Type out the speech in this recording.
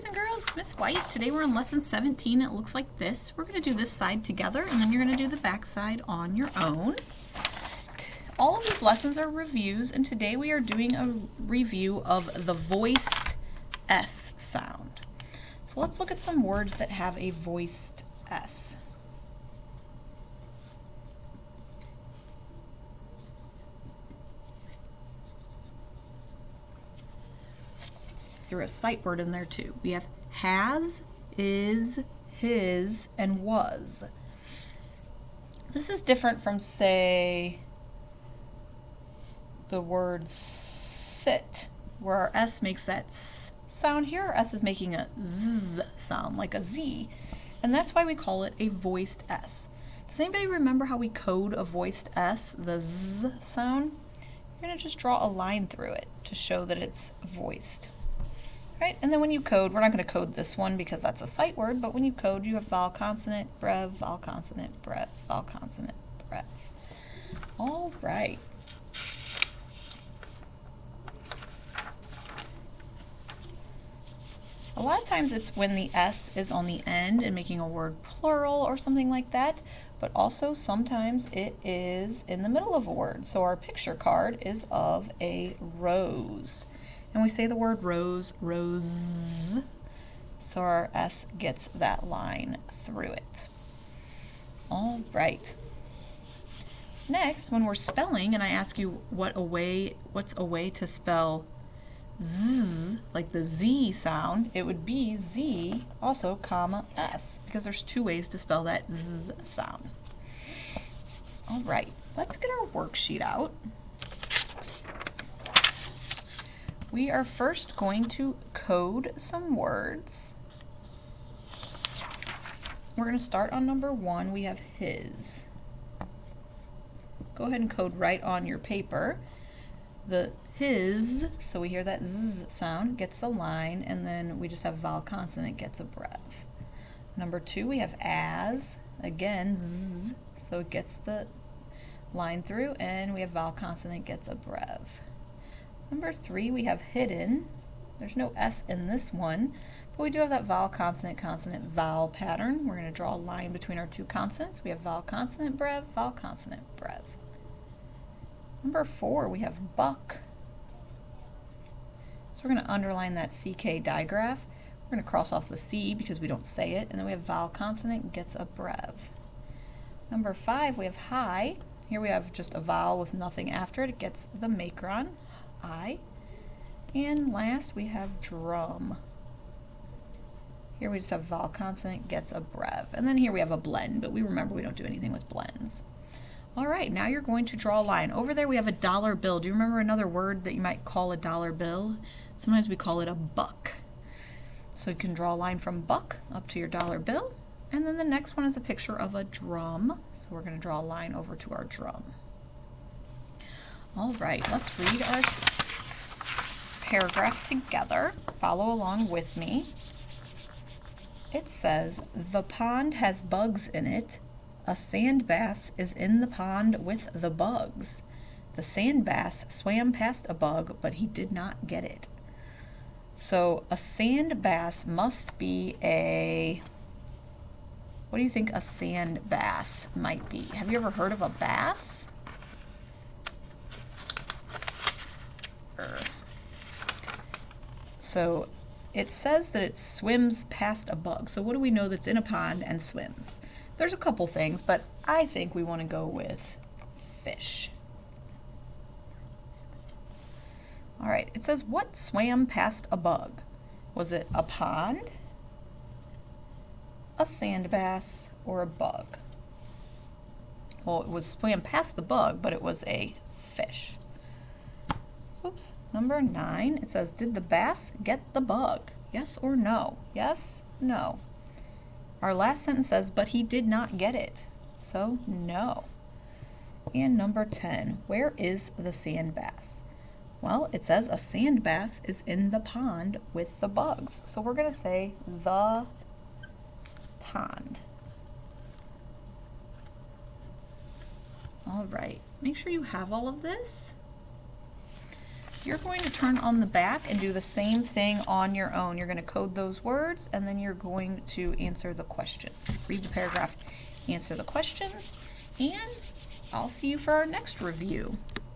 boys and girls, Miss White. Today we're on lesson 17. It looks like this. We're going to do this side together and then you're going to do the back side on your own. All of these lessons are reviews and today we are doing a review of the voiced S sound. So let's look at some words that have a voiced S. Threw a sight word in there too. We have has, is, his, and was. This is different from, say, the word sit, where our S makes that S sound. Here our S is making a Z sound, like a Z, and that's why we call it a voiced S. Does anybody remember how we code a voiced S, the Z sound? You're going to just draw a line through it to show that it's voiced. Right? And then when you code, we're not going to code this one because that's a sight word, but when you code, you have vowel consonant, brev, vowel consonant, brev, vowel consonant, brev. All right. A lot of times it's when the S is on the end and making a word plural or something like that, but also sometimes it is in the middle of a word. So our picture card is of a rose. And we say the word rose, rose, so our S gets that line through it. All right. Next, when we're spelling, and I ask you what's a way to spell Z, like the Z sound, it would be Z, also comma S, because there's two ways to spell that Z sound. All right, let's get our worksheet out. We are first going to code some words. We're going to start on number 1. We have his. Go ahead and code right on your paper. The his, so we hear that Z sound, gets the line, and then we just have vowel consonant, gets a brev. Number 2, we have as, again, Z, so it gets the line through, and we have vowel consonant, gets a brev. Number 3, we have hidden. There's no S in this one, but we do have that vowel consonant, consonant, vowel pattern. We're going to draw a line between our two consonants. We have vowel consonant, brev, vowel consonant, brev. Number 4, we have buck. So we're going to underline that CK digraph. We're going to cross off the C because we don't say it, and then we have vowel consonant, gets a brev. Number 5, we have high. Here we have just a vowel with nothing after it. It gets the macron. I. And last we have drum. Here we just have vowel consonant, gets a brev. And then here we have a blend, but we remember we don't do anything with blends. All right, now you're going to draw a line. Over there we have a dollar bill. Do you remember another word that you might call a dollar bill? Sometimes we call it a buck. So you can draw a line from buck up to your dollar bill. And then the next one is a picture of a drum. So we're going to draw a line over to our drum. All right, let's read our paragraph together. Follow along with me. It says, the pond has bugs in it. A sand bass is in the pond with the bugs. The sand bass swam past a bug, but he did not get it. So a sand bass must be a... What do you think a sand bass might be? Have you ever heard of a bass? So it says that it swims past a bug. So what do we know that's in a pond and swims? There's a couple things, but I think we want to go with fish. All right, it says what swam past a bug? Was it a pond, a sand bass, or a bug? Well, it was swam past the bug, but it was a fish. Oops. Number 9, it says, did the bass get the bug? Yes or no? Yes, no. Our last sentence says, but he did not get it. So, no. And number 10, where is the sand bass? Well, it says a sand bass is in the pond with the bugs. So we're going to say the pond. All right. Make sure you have all of this. You're going to turn on the back and do the same thing on your own. You're going to code those words, and then you're going to answer the questions. Read the paragraph, answer the questions, and I'll see you for our next review.